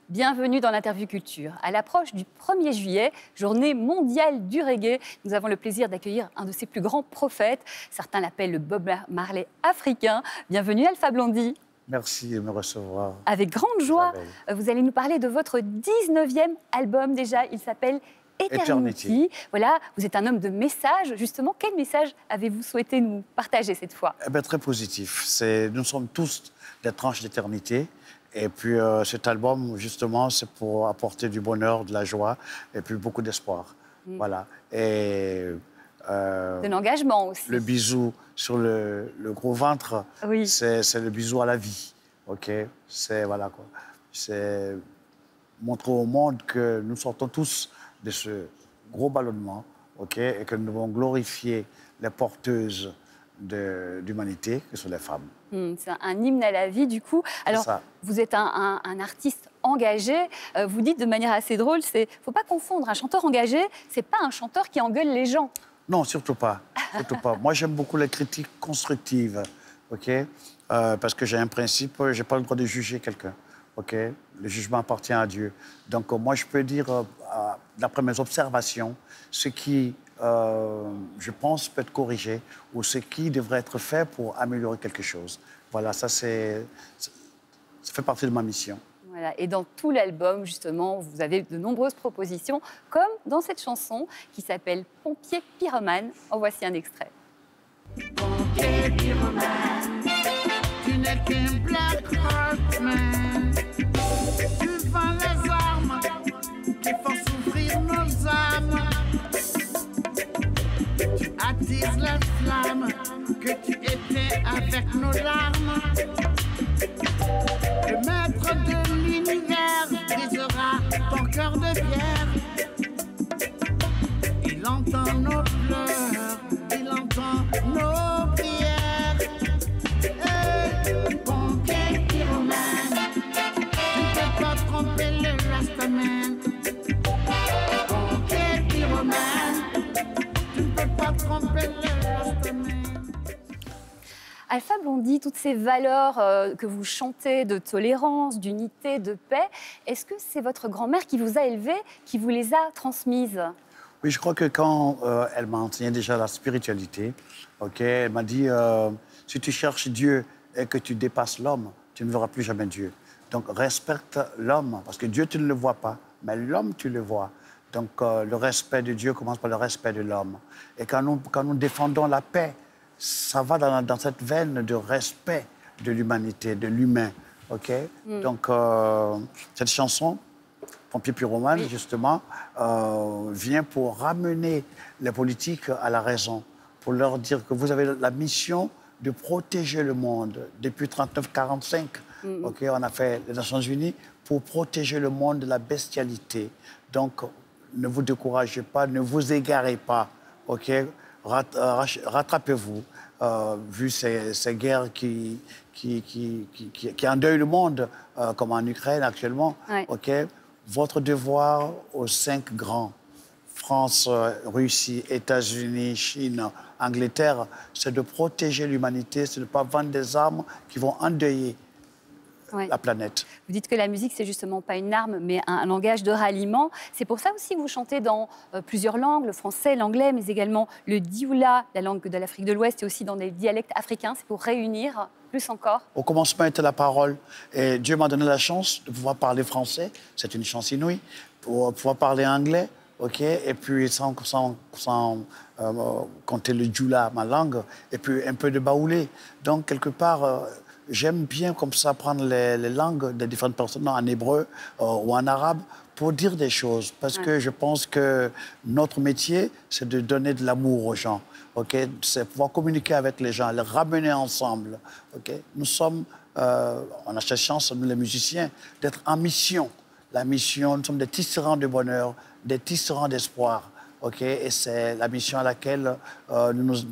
Bienvenue dans l'Interview Culture. À l'approche du 1er juillet, journée mondiale du reggae, nous avons le plaisir d'accueillir un de ses plus grands prophètes. Certains l'appellent le Bob Marley africain. Bienvenue Alpha Blondy. Merci de me recevoir. Avec grande joie, vous allez nous parler de votre 19e album déjà. Il s'appelle Eternity. Voilà, vous êtes un homme de message. Justement, quel message avez-vous souhaité nous partager cette fois? Très positif. Nous sommes tous des tranches d'éternité. Et puis cet album, justement, c'est pour apporter du bonheur, de la joie et puis beaucoup d'espoir. Voilà. Et de l'engagement aussi. Le bisou sur le gros ventre, oui. C'est le bisou à la vie. OK? C'est voilà quoi. C'est montrer au monde que nous sortons tous de ce gros ballonnement, OK? Et que nous devons glorifier les porteuses d'humanité, que sont les femmes. C'est un hymne à la vie, du coup. Alors, vous êtes un artiste engagé. Vous dites de manière assez drôle, il ne faut pas confondre. Un chanteur engagé, ce n'est pas un chanteur qui engueule les gens. Non, surtout pas. Surtout pas. Moi, j'aime beaucoup les critiques constructives, OK? Parce que j'ai un principe, je n'ai pas le droit de juger quelqu'un, OK? Le jugement appartient à Dieu. Donc, moi, je peux dire, d'après mes observations, ce qui, je pense, peut être corrigé ou ce qui devrait être fait pour améliorer quelque chose. Voilà, ça fait partie de ma mission. Voilà. Et dans tout l'album, justement, vous avez de nombreuses propositions, comme dans cette chanson qui s'appelle « Pompier pyromane ». En voici un extrait. Pompier pyromane, tu n'es qu'un black heart man. Tu vends les armes qui font souffrir nos âmes. Tu attises les flammes que tu étais avec nos larmes. Le maître de l'univers brisera ton cœur de pierre. Il entend nos pleurs, il entend nos prières. Hey, pompier pyromane, tu ne peux pas tromper le rastaman. Pompier pyromane, tu ne peux pas tromper le rastaman. Alpha Blondy, toutes ces valeurs que vous chantez de tolérance, d'unité, de paix, est-ce que c'est votre grand-mère qui vous a élevé, qui vous les a transmises? Oui, je crois que quand elle m'a enseigné déjà la spiritualité, OK, elle m'a dit, si tu cherches Dieu et que tu dépasses l'homme, tu ne verras plus jamais Dieu. Donc, respecte l'homme, parce que Dieu, tu ne le vois pas, mais l'homme, tu le vois. Donc, le respect de Dieu commence par le respect de l'homme. Et quand nous défendons la paix, ça va dans cette veine de respect de l'humanité, de l'humain, OK? Donc, cette chanson, Pompier pyromane, justement, vient pour ramener les politiques à la raison, pour leur dire que vous avez la mission de protéger le monde. Depuis 1939-1945, OK, on a fait les Nations Unies pour protéger le monde de la bestialité. Donc, ne vous découragez pas, ne vous égarez pas, OK? Rattrapez-vous, vu ces guerres qui endeuillent le monde, comme en Ukraine actuellement, OK? Votre devoir aux 5 grands, France, Russie, États-Unis, Chine, Angleterre, c'est de protéger l'humanité, c'est de ne pas vendre des armes qui vont endeuiller la planète. Vous dites que la musique, c'est justement pas une arme, mais un langage de ralliement. C'est pour ça aussi que vous chantez dans plusieurs langues, le français, l'anglais, mais également le dioula, la langue de l'Afrique de l'Ouest, et aussi dans des dialectes africains. C'est pour réunir plus encore. Au commencement était la parole. Et Dieu m'a donné la chance de pouvoir parler français. C'est une chance inouïe. Pour pouvoir parler anglais, OK? Et puis sans compter le dioula, ma langue, et puis un peu de baoulé. Donc, quelque part... j'aime bien comme ça prendre les langues de différentes personnes en hébreu ou en arabe pour dire des choses. Parce que je pense que notre métier, c'est de donner de l'amour aux gens. Okay? C'est pouvoir communiquer avec les gens, les ramener ensemble. Okay? Nous sommes, on a cette chance, nous les musiciens, d'être en mission. La mission, nous sommes des tisserands de bonheur, des tisserands d'espoir. OK, et c'est la mission à laquelle nous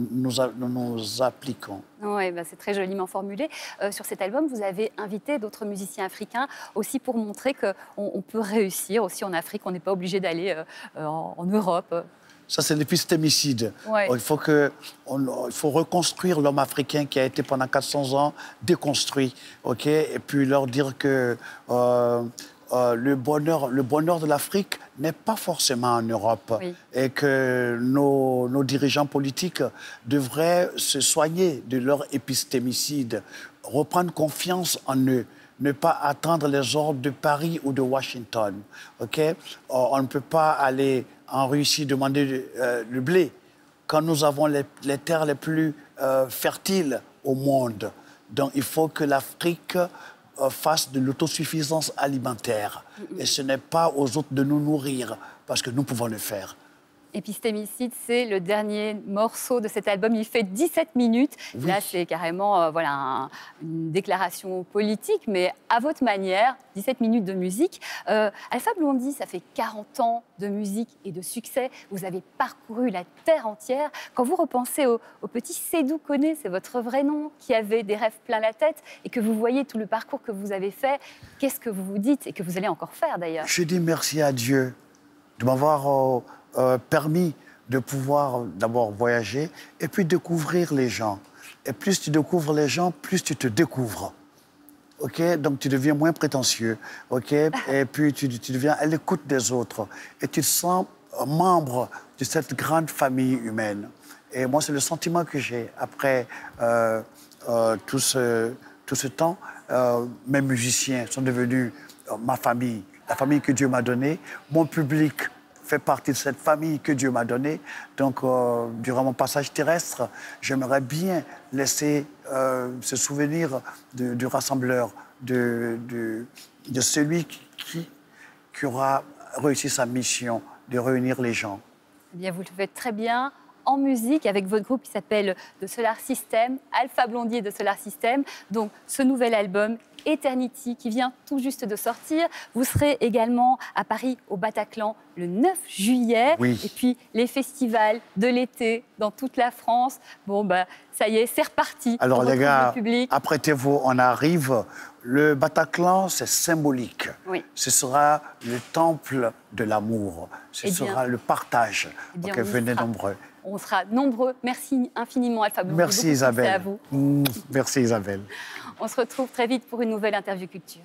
nous appliquons. Oui, bah c'est très joliment formulé. Sur cet album, vous avez invité d'autres musiciens africains aussi pour montrer qu'on peut réussir aussi en Afrique. On n'est pas obligé d'aller en Europe. Ça, c'est l'épistémicide. Ouais. Il faut reconstruire l'homme africain qui a été pendant 400 ans déconstruit, ok? Et puis leur dire que le bonheur de l'Afrique n'est pas forcément en Europe, Oui. et que nos dirigeants politiques devraient se soigner de leur épistémicide, reprendre confiance en eux, ne pas attendre les ordres de Paris ou de Washington. Ok? On ne peut pas aller en Russie demander le blé quand nous avons les terres les plus fertiles au monde. Donc il faut que l'Afrique fasse de l'autosuffisance alimentaire. Et ce n'est pas aux autres de nous nourrir, parce que nous pouvons le faire. Épistémicide, c'est le dernier morceau de cet album. Il fait 17 minutes. Oui. Là, c'est carrément une déclaration politique, mais à votre manière, 17 minutes de musique. Alpha Blondy, ça fait 40 ans de musique et de succès. Vous avez parcouru la terre entière. Quand vous repensez au petit Sédou Koné, c'est votre vrai nom, qui avait des rêves plein la tête, et que vous voyez tout le parcours que vous avez fait, qu'est-ce que vous vous dites et que vous allez encore faire d'ailleurs? Je dis merci à Dieu de m'avoir permis de pouvoir d'abord voyager et puis découvrir les gens. Et plus tu découvres les gens, plus tu te découvres. Ok? Donc tu deviens moins prétentieux. Ok? Et puis tu deviens à l'écoute des autres. Et tu te sens membre de cette grande famille humaine. Et moi, c'est le sentiment que j'ai après tout ce temps. Mes musiciens sont devenus ma famille, la famille que Dieu m'a donnée. Mon public fait partie de cette famille que Dieu m'a donnée. Donc, durant mon passage terrestre, j'aimerais bien laisser ce souvenir du rassembleur, de celui qui aura réussi sa mission de réunir les gens. Eh bien, vous le faites très bien en musique avec votre groupe qui s'appelle The Solar System, Alpha Blondy et The Solar System. Donc, ce nouvel album, Eternity, qui vient tout juste de sortir. Vous serez également à Paris, au Bataclan, le 9 juillet. Oui. Et puis, les festivals de l'été dans toute la France. Bon, ça y est, c'est reparti. Alors, On les retrouve gars, le public. apprêtez-vous, on arrive. Le Bataclan, c'est symbolique. Oui. Ce sera le temple de l'amour. Ce Eh bien, sera le partage. eh bien, Donc, on y venez sera. nombreux. On sera nombreux. Merci infiniment, Alpha Blondy. Merci Beaucoup de succès Isabelle. à vous. Merci Isabelle. On se retrouve très vite pour une nouvelle interview culture.